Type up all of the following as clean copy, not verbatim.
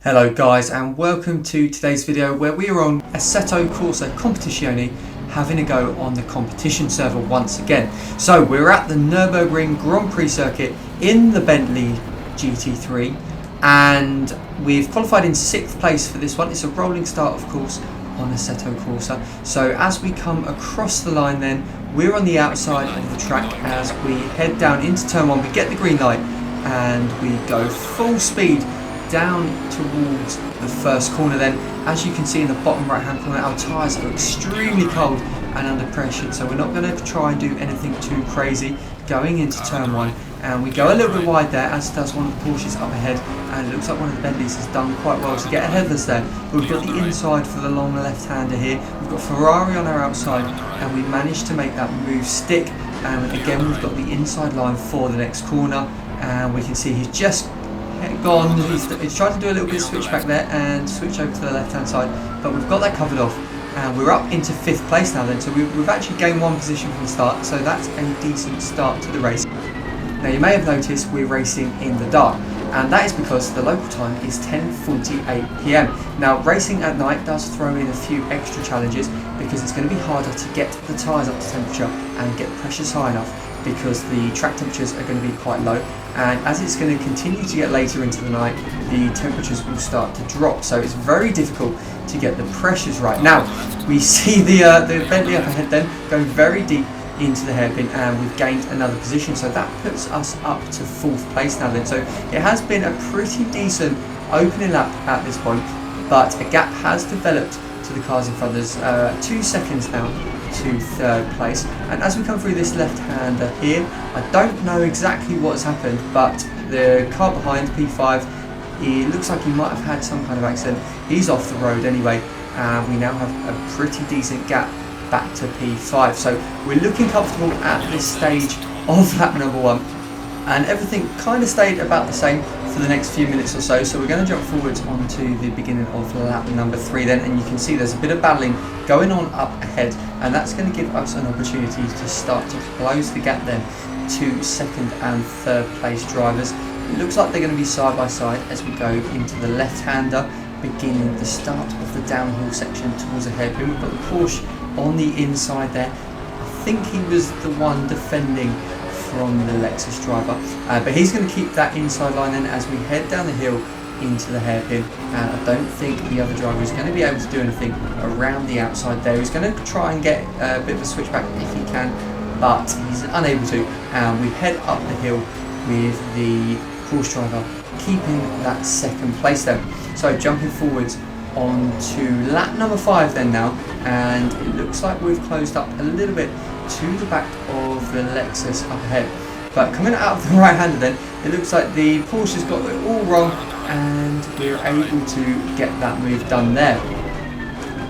Hello guys, and welcome to today's video where we are on Assetto Corsa Competizione having a go on the competition server once again. So we're at the Nurburgring Grand Prix circuit in the Bentley GT3 and we've qualified in 6th place for this one. It's a rolling start of course on Assetto Corsa. So as we come across the line then, we're on the outside of the track as we head down into turn 1. We get the green light and we go full speed down towards the first corner. Then as you can see in the bottom right hand corner, our tyres are extremely cold and under pressure, so we're not going to try and do anything too crazy going into turn 1, and we go a little bit wide there, as does one of the Porsches up ahead, and it looks like one of the Bentleys has done quite well to get ahead of us there. But we've got the inside for the long left-hander here, we've got Ferrari on our outside, and we managed to make that move stick, and again we've got the inside line for the next corner, and we can see he's just gone. He's tried to do a little bit of switch back there and switch over to the left hand side, but we've got that covered off and we're up into 5th place now then, so we've actually gained 1 position from the start, so that's a decent start to the race. Now you may have noticed we're racing in the dark, and that is because the local time is 10:48 PM. Now racing at night does throw in a few extra challenges because it's going to be harder to get the tyres up to temperature and get pressures high enough, because the track temperatures are going to be quite low, and as it's going to continue to get later into the night, the temperatures will start to drop, so it's very difficult to get the pressures right. Now we see the Bentley up ahead then going very deep into the hairpin, and we've gained another position, so that puts us up to 4th place now then. So it has been a pretty decent opening lap at this point, but a gap has developed to the cars in front of us, 2 seconds now to 3rd place. And as we come through this left-hander here, I don't know exactly what's happened, but the car behind, P5, it looks like he might have had some kind of accident. He's off the road anyway, and we now have a pretty decent gap back to P5. So we're looking comfortable at this stage of lap number 1, and everything kind of stayed about the same for the next few minutes or so. So we're going to jump forwards onto the beginning of lap number 3 then, and you can see there's a bit of battling going on up ahead, and that's going to give us an opportunity to start to close the gap then to 2nd and 3rd place drivers. It looks like they're going to be side by side as we go into the left-hander, beginning the start of the downhill section towards the hairpin. We've got the Porsche on the inside there. I think he was the one defending from the Lexus driver, but he's going to keep that inside line then as we head down the hill into the hairpin, and I don't think the other driver is going to be able to do anything around the outside there. He's going to try and get a bit of a switchback if he can, but he's unable to, and we head up the hill with the Porsche driver keeping that 2nd place then. So jumping forwards on to lap number 5 then now, and it looks like we've closed up a little bit to the back of the Lexus up ahead. But coming out of the right-hander then, it looks like the Porsche's got it all wrong, and we're able to get that move done there.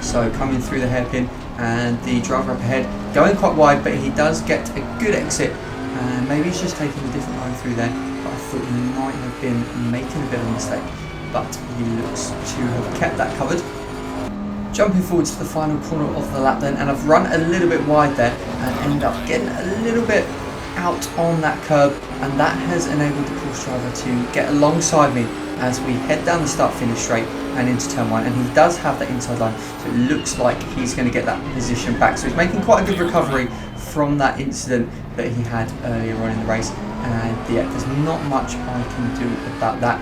So coming through the hairpin, and the driver up ahead going quite wide, but he does get a good exit, and maybe he's just taking a different line through there, but I thought he might have been making a bit of a mistake, but he looks to have kept that covered. Jumping forwards to the final corner of the lap then, and I've run a little bit wide there and end up getting a little bit out on that curb, and that has enabled the Porsche driver to get alongside me as we head down the start-finish straight and into turn 1, and he does have that inside line, so it looks like he's going to get that position back. So he's making quite a good recovery from that incident that he had earlier on in the race, and yeah, there's not much I can do about that.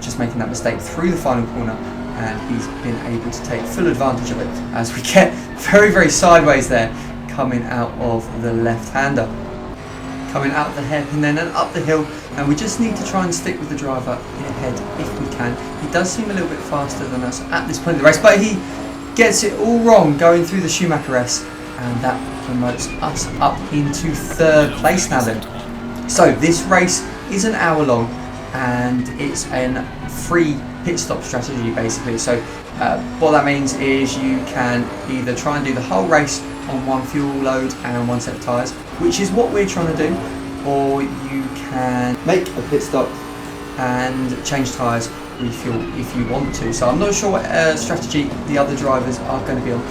Just making that mistake through the final corner, and he's been able to take full advantage of it as we get very sideways there coming out of the left-hander. Coming out of the hairpin then and up the hill, and we just need to try and stick with the driver ahead if we can. He does seem a little bit faster than us at this point in the race, but he gets it all wrong going through the Schumacher S, and that promotes us up into 3rd place now then. So this race is an hour long, and it's a free pit stop strategy basically. So what that means is you can either try and do the whole race on 1 fuel load and 1 set of tyres, which is what we're trying to do, or you can make a pit stop and change tyres, refuel if you want to. So I'm not sure what strategy the other drivers are going to be on.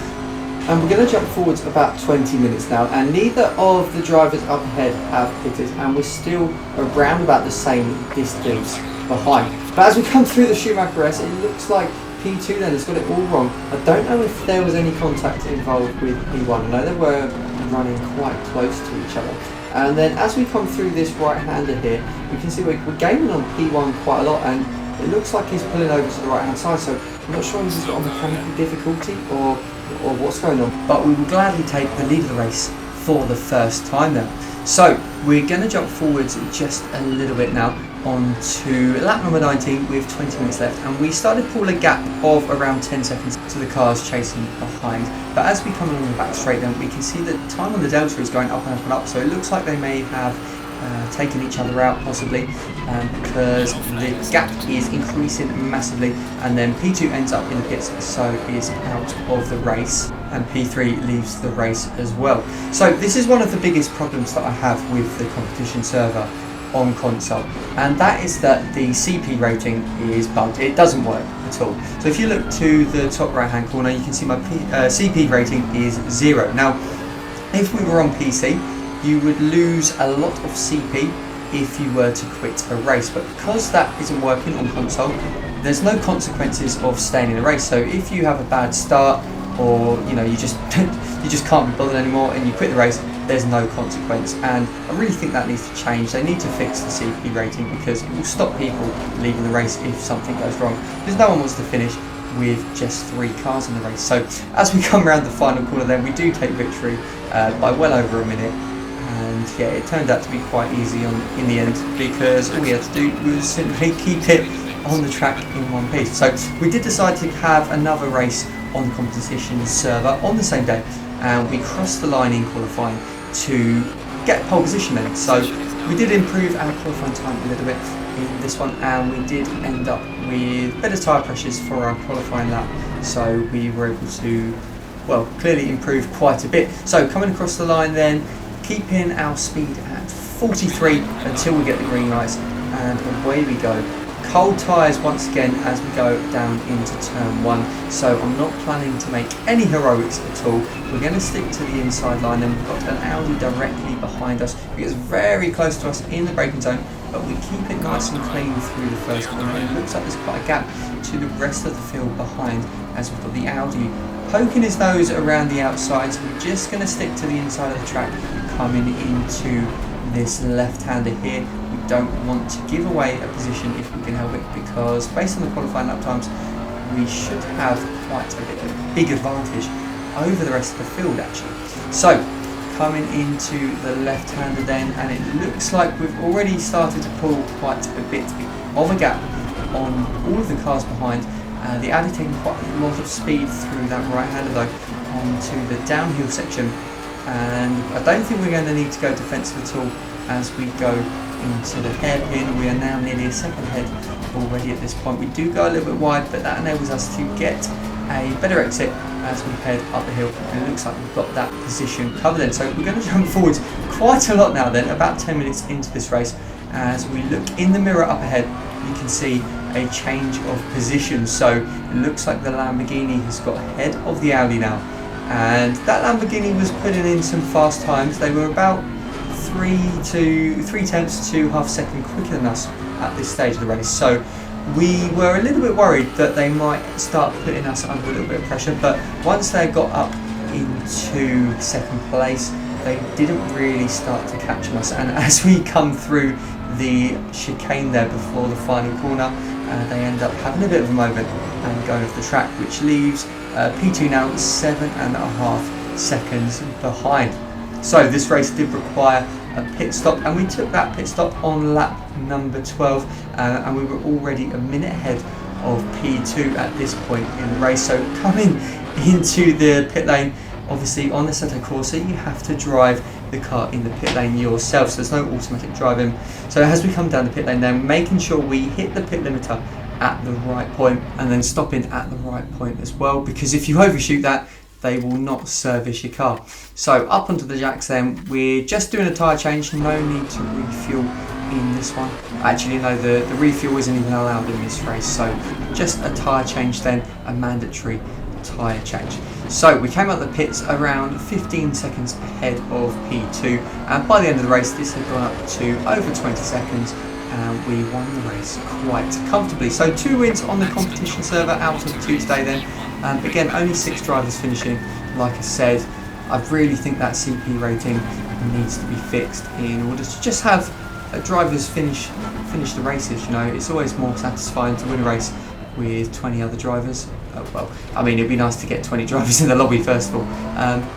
And we're going to jump forwards about 20 minutes now, and neither of the drivers up ahead have pitted, and we're still around about the same distance behind. But as we come through the Schumacher S, it looks like P2 then has got it all wrong. I don't know if there was any contact involved with P1. I know they were running quite close to each other. And then as we come through this right-hander here, we can see we're gaining on P1 quite a lot, and it looks like he's pulling over to the right-hand side, so I'm not sure if he's got a mechanical difficulty or what's going on. But we will gladly take the lead of the race for the first time then. So we're going to jump forwards just a little bit now onto lap number 19 with 20 minutes left, and we started to pull a gap of around 10 seconds to the cars chasing behind. But as we come along the back straight then, we can see that time on the Delta is going up and up and up, so it looks like they may have taken each other out possibly, because the gap is increasing massively, and then P2 ends up in the pits, so is out of the race, and P3 leaves the race as well. So this is one of the biggest problems that I have with the competition server on console, and that is that the CP rating is bugged. It doesn't work at all. So if you look to the top right hand corner, you can see my CP rating is 0. Now if we were on PC, you would lose a lot of CP if you were to quit a race, but because that isn't working on console, there's no consequences of staying in a race. So if you have a bad start, or you just can't be bothered anymore and you quit the race, there's no consequence. And I really think that needs to change. They need to fix the CP rating, because it will stop people leaving the race if something goes wrong, because no one wants to finish with just 3 cars in the race. So as we come around the final corner then, we do take victory by well over a minute. And yeah, it turned out to be quite easy in the end, because all we had to do was simply keep it on the track in one piece. So we did decide to have another race on the competition server on the same day, and we crossed the line in qualifying to get pole position then. So we did improve our qualifying time a little bit in this one, and we did end up with better tyre pressures for our qualifying lap, so we were able to, well, clearly improve quite a bit. So coming across the line then, keeping our speed at 43 until we get the green lights, and away we go. Cold tyres once again as we go down into turn 1, so I'm not planning to make any heroics at all. We're going to stick to the inside line, and we've got an Audi directly behind us. It gets very close to us in the braking zone, but we keep it nice and clean through the first corner, and it looks like there's quite a gap to the rest of the field behind, as we've got the Audi poking his nose around the outside. So we're just going to stick to the inside of the track coming into this left-hander here. We don't want to give away a position if we can help it, because based on the qualifying lap times, we should have quite a bit of a big advantage over the rest of the field actually. So coming into the left-hander then, and it looks like we've already started to pull quite a bit of a gap on all of the cars behind. The Audi taking quite a lot of speed through that right-hander though onto the downhill section, and I don't think we're going to need to go defensive at all as we go into the hairpin. We are now nearly a second ahead already at this point. We do go a little bit wide, but that enables us to get a better exit as we head up the hill, and it looks like we've got that position covered then. So we're going to jump forwards quite a lot now then, about 10 minutes into this race. As we look in the mirror up ahead, you can see a change of position. So it looks like the Lamborghini has got ahead of the Audi now, and that Lamborghini was putting in some fast times. They were about 3/10 to half a second quicker than us at this stage of the race. So we were a little bit worried that they might start putting us under a little bit of pressure, but once they got up into second place, they didn't really start to catch us. And as we come through the chicane there before the final corner, they end up having a bit of a moment and going off the track, which leaves P2 now 7.5 seconds behind. So this race did require a pit stop, and we took that pit stop on lap number 12, and we were already a minute ahead of P2 at this point in the race. So coming into the pit lane, obviously on the Assetto Corsa you have to drive the car in the pit lane yourself, so there's no automatic driving. So as we come down the pit lane then, making sure we hit the pit limiter at the right point, and then stopping at the right point as well, because if you overshoot that, they will not service your car. So up onto the jacks then, we're just doing a tyre change, no need to refuel in this one. Actually no, the refuel isn't even allowed in this race, so just a tyre change then, a mandatory tyre change. So we came out the pits around 15 seconds ahead of P2, and by the end of the race this had gone up to over 20 seconds and we won the race quite comfortably. So 2 wins on the competition server out of 2 today then. Again, only 6 drivers finishing. Like I said, I really think that CP rating needs to be fixed in order to just have drivers finish the races. You know, it's always more satisfying to win a race with 20 other drivers. Well, I mean, it'd be nice to get 20 drivers in the lobby first of all,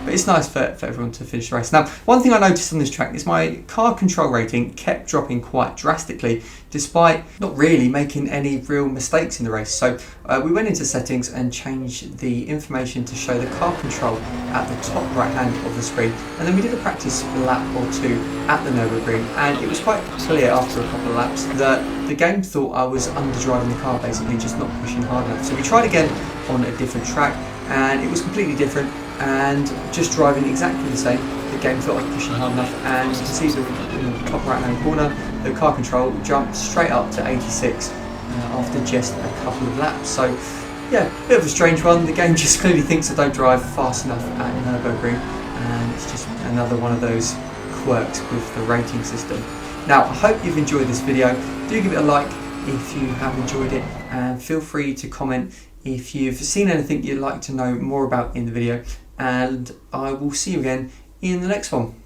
but it's nice for everyone to finish the race. Now, one thing I noticed on this track is my car control rating kept dropping quite drastically, despite not really making any real mistakes in the race. So we went into settings and changed the information to show the car control at the top right hand of the screen, and then we did a practice lap or 2 at the Nurburgring, and it was quite clear after a couple of laps that the game thought I was underdriving the car, basically just not pushing hard enough. So we tried again on a different track, and it was completely different, and just driving exactly the same, the game thought I was pushing hard enough, and you can see in the top right hand corner the car control jumped straight up to 86 after just a couple of laps. So yeah, bit of a strange one. The game just clearly thinks I don't drive fast enough at Nurburgring, and it's just another one of those quirks with the rating system. Now, I hope you've enjoyed this video. Do give it a like if you have enjoyed it, and feel free to comment if you've seen anything you'd like to know more about in the video, and I will see you again in the next one.